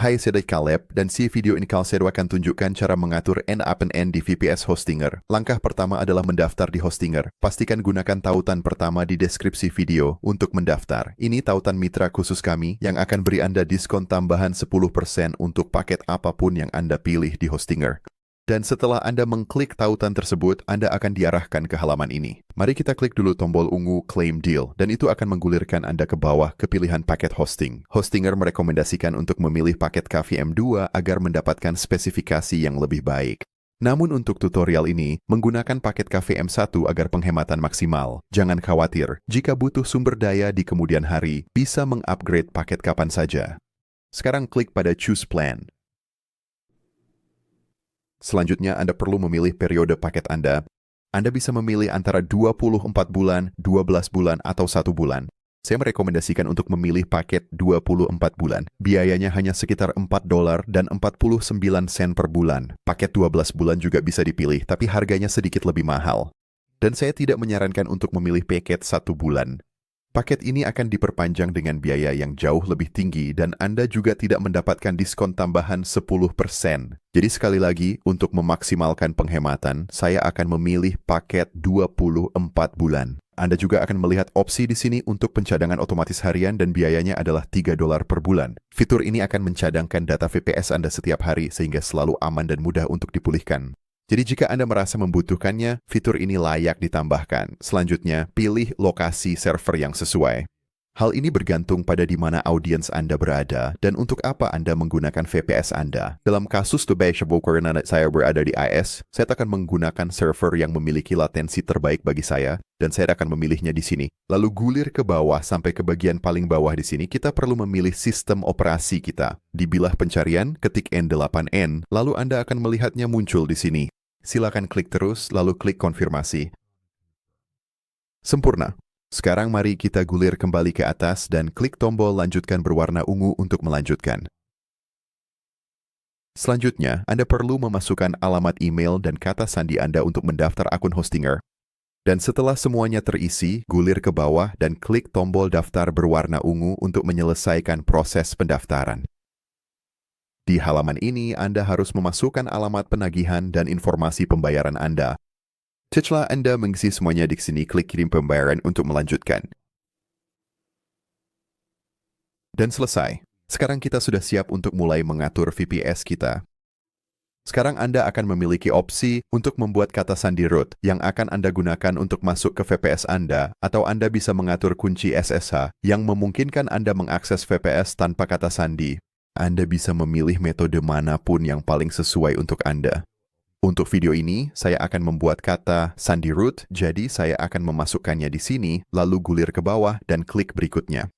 Hai, saya Caleb, dan si video ini saya akan tunjukkan cara mengatur N di VPS Hostinger. Langkah pertama adalah mendaftar di Hostinger. Pastikan gunakan tautan pertama di deskripsi video untuk mendaftar. Ini tautan mitra khusus kami yang akan beri Anda diskon tambahan 10% untuk paket apapun yang Anda pilih di Hostinger. Dan setelah Anda mengklik tautan tersebut, Anda akan diarahkan ke halaman ini. Mari kita klik dulu tombol ungu Claim Deal, dan itu akan menggulirkan Anda ke bawah ke pilihan paket hosting. Hostinger merekomendasikan untuk memilih paket KVM2 agar mendapatkan spesifikasi yang lebih baik. Namun untuk tutorial ini, menggunakan paket KVM1 agar penghematan maksimal. Jangan khawatir, jika butuh sumber daya di kemudian hari, bisa mengupgrade paket kapan saja. Sekarang klik pada Choose Plan. Selanjutnya, Anda perlu memilih periode paket Anda. Anda bisa memilih antara 24 bulan, 12 bulan, atau 1 bulan. Saya merekomendasikan untuk memilih paket 24 bulan. Biayanya hanya sekitar $4 dan 49 sen per bulan. Paket 12 bulan juga bisa dipilih, tapi harganya sedikit lebih mahal. Dan saya tidak menyarankan untuk memilih paket 1 bulan. Paket ini akan diperpanjang dengan biaya yang jauh lebih tinggi dan Anda juga tidak mendapatkan diskon tambahan 10%. Jadi sekali lagi, untuk memaksimalkan penghematan, saya akan memilih paket 24 bulan. Anda juga akan melihat opsi di sini untuk pencadangan otomatis harian dan biayanya adalah $3 per bulan. Fitur ini akan mencadangkan data VPS Anda setiap hari sehingga selalu aman dan mudah untuk dipulihkan. Jadi jika Anda merasa membutuhkannya, fitur ini layak ditambahkan. Selanjutnya, pilih lokasi server yang sesuai. Hal ini bergantung pada di mana audiens Anda berada dan untuk apa Anda menggunakan VPS Anda. Dalam kasus Tobashable karena saya berada di IS, saya akan menggunakan server yang memiliki latensi terbaik bagi saya dan saya akan memilihnya di sini. Lalu gulir ke bawah sampai ke bagian paling bawah di sini, kita perlu memilih sistem operasi kita. Di bilah pencarian, ketik N8N, lalu Anda akan melihatnya muncul di sini. Silakan klik terus, lalu klik konfirmasi. Sempurna. Sekarang mari kita gulir kembali ke atas dan klik tombol lanjutkan berwarna ungu untuk melanjutkan. Selanjutnya, Anda perlu memasukkan alamat email dan kata sandi Anda untuk mendaftar akun Hostinger. Dan setelah semuanya terisi, gulir ke bawah dan klik tombol daftar berwarna ungu untuk menyelesaikan proses pendaftaran. Di halaman ini, Anda harus memasukkan alamat penagihan dan informasi pembayaran Anda. Setelah Anda mengisi semuanya di sini, klik kirim pembayaran untuk melanjutkan. Dan selesai. Sekarang kita sudah siap untuk mulai mengatur VPS kita. Sekarang Anda akan memiliki opsi untuk membuat kata sandi root yang akan Anda gunakan untuk masuk ke VPS Anda, atau Anda bisa mengatur kunci SSH yang memungkinkan Anda mengakses VPS tanpa kata sandi. Anda bisa memilih metode manapun yang paling sesuai untuk Anda. Untuk video ini, saya akan membuat kata sandi root, jadi saya akan memasukkannya di sini, lalu gulir ke bawah dan klik berikutnya.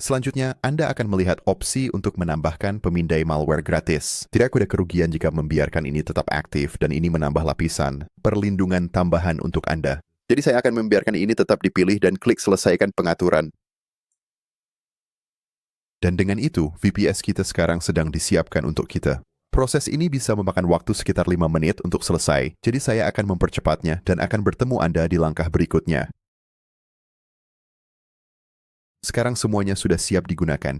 Selanjutnya, Anda akan melihat opsi untuk menambahkan pemindai malware gratis. Tidak ada kerugian jika membiarkan ini tetap aktif dan ini menambah lapisan perlindungan tambahan untuk Anda. Jadi saya akan membiarkan ini tetap dipilih dan klik selesaikan pengaturan. Dan dengan itu, VPS kita sekarang sedang disiapkan untuk kita. Proses ini bisa memakan waktu sekitar 5 menit untuk selesai, jadi saya akan mempercepatnya dan akan bertemu Anda di langkah berikutnya. Sekarang semuanya sudah siap digunakan.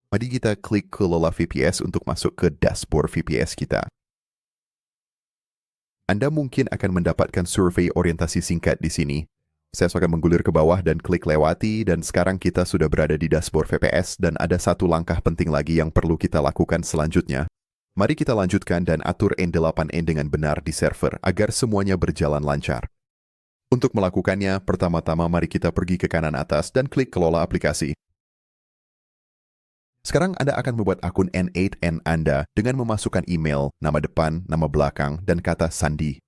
Mari kita klik kelola VPS untuk masuk ke dashboard VPS kita. Anda mungkin akan mendapatkan survei orientasi singkat di sini. Saya akan menggulir ke bawah dan klik lewati, dan sekarang kita sudah berada di dashboard VPS dan ada satu langkah penting lagi yang perlu kita lakukan selanjutnya. Mari kita lanjutkan dan atur N8N dengan benar di server agar semuanya berjalan lancar. Untuk melakukannya, pertama-tama mari kita pergi ke kanan atas dan klik kelola aplikasi. Sekarang Anda akan membuat akun N8N Anda dengan memasukkan email, nama depan, nama belakang, dan kata sandi.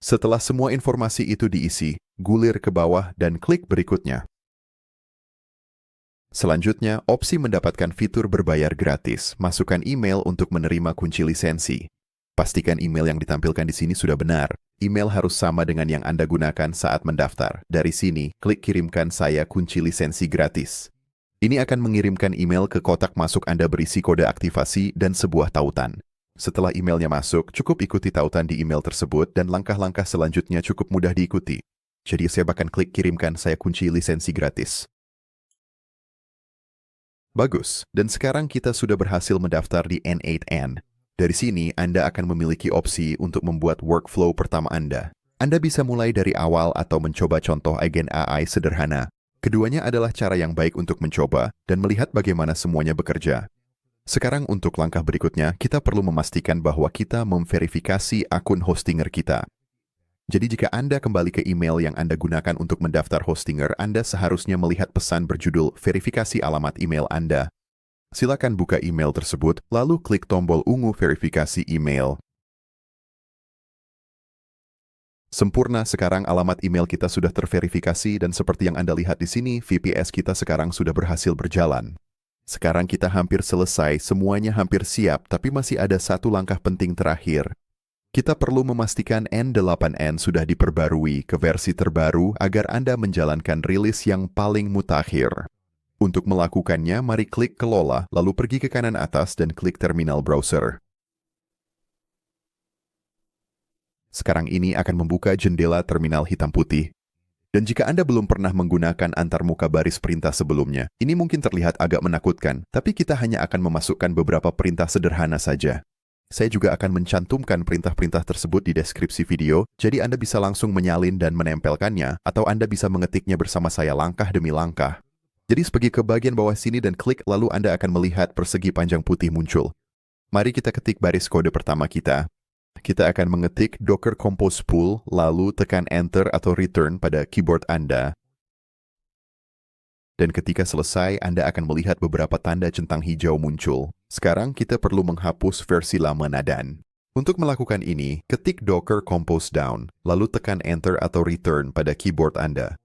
Setelah semua informasi itu diisi, gulir ke bawah dan klik berikutnya. Selanjutnya, opsi mendapatkan fitur berbayar gratis. Masukkan email untuk menerima kunci lisensi. Pastikan email yang ditampilkan di sini sudah benar. Email harus sama dengan yang Anda gunakan saat mendaftar. Dari sini, klik kirimkan saya kunci lisensi gratis. Ini akan mengirimkan email ke kotak masuk Anda berisi kode aktivasi dan sebuah tautan. Setelah emailnya masuk, cukup ikuti tautan di email tersebut dan langkah-langkah selanjutnya cukup mudah diikuti. Jadi saya bahkan klik kirimkan saya kunci lisensi gratis. Bagus, dan sekarang kita sudah berhasil mendaftar di N8N. Dari sini, Anda akan memiliki opsi untuk membuat workflow pertama Anda. Anda bisa mulai dari awal atau mencoba contoh agen AI sederhana. Keduanya adalah cara yang baik untuk mencoba dan melihat bagaimana semuanya bekerja. Sekarang untuk langkah berikutnya, kita perlu memastikan bahwa kita memverifikasi akun hostinger kita. Jadi jika Anda kembali ke email yang Anda gunakan untuk mendaftar hostinger, Anda seharusnya melihat pesan berjudul verifikasi alamat email Anda. Silakan buka email tersebut, lalu klik tombol ungu verifikasi email. Sempurna, sekarang alamat email kita sudah terverifikasi dan seperti yang Anda lihat di sini, VPS kita sekarang sudah berhasil berjalan. Sekarang kita hampir selesai, semuanya hampir siap, tapi masih ada satu langkah penting terakhir. Kita perlu memastikan N8N sudah diperbarui ke versi terbaru agar Anda menjalankan rilis yang paling mutakhir. Untuk melakukannya, mari klik Kelola, lalu pergi ke kanan atas dan klik Terminal Browser. Sekarang ini akan membuka jendela terminal hitam putih. Dan jika Anda belum pernah menggunakan antarmuka baris perintah sebelumnya, ini mungkin terlihat agak menakutkan, tapi kita hanya akan memasukkan beberapa perintah sederhana saja. Saya juga akan mencantumkan perintah-perintah tersebut di deskripsi video, jadi Anda bisa langsung menyalin dan menempelkannya, atau Anda bisa mengetiknya bersama saya langkah demi langkah. Jadi pergi ke bagian bawah sini dan klik, lalu Anda akan melihat persegi panjang putih muncul. Mari kita ketik baris kode pertama kita. Kita akan mengetik Docker Compose Pool, lalu tekan Enter atau Return pada keyboard Anda. Dan ketika selesai, Anda akan melihat beberapa tanda centang hijau muncul. Sekarang kita perlu menghapus versi lama Nadan. Untuk melakukan ini, ketik Docker Compose Down, lalu tekan Enter atau Return pada keyboard Anda.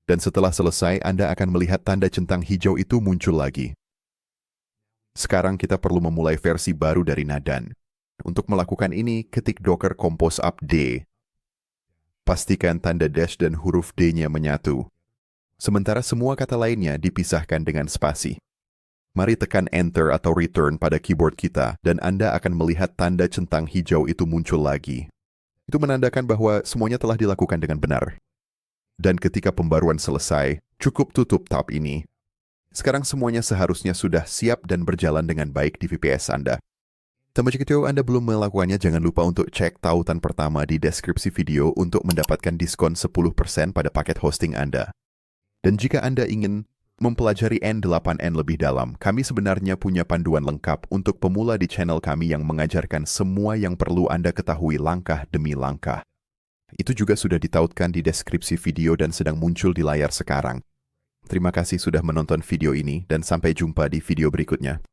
Dan setelah selesai, Anda akan melihat tanda centang hijau itu muncul lagi. Sekarang kita perlu memulai versi baru dari Nadan. Untuk melakukan ini, ketik Docker Compose Up D. Pastikan tanda dash dan huruf D-nya menyatu. Sementara semua kata lainnya dipisahkan dengan spasi. Mari tekan Enter atau Return pada keyboard kita, dan Anda akan melihat tanda centang hijau itu muncul lagi. Itu menandakan bahwa semuanya telah dilakukan dengan benar. Dan ketika pembaruan selesai, cukup tutup tab ini. Sekarang semuanya seharusnya sudah siap dan berjalan dengan baik di VPS Anda. Tapi jika Anda belum melakukannya, jangan lupa untuk cek tautan pertama di deskripsi video untuk mendapatkan diskon 10% pada paket hosting Anda. Dan jika Anda ingin mempelajari N8N lebih dalam, kami sebenarnya punya panduan lengkap untuk pemula di channel kami yang mengajarkan semua yang perlu Anda ketahui langkah demi langkah. Itu juga sudah ditautkan di deskripsi video dan sedang muncul di layar sekarang. Terima kasih sudah menonton video ini dan sampai jumpa di video berikutnya.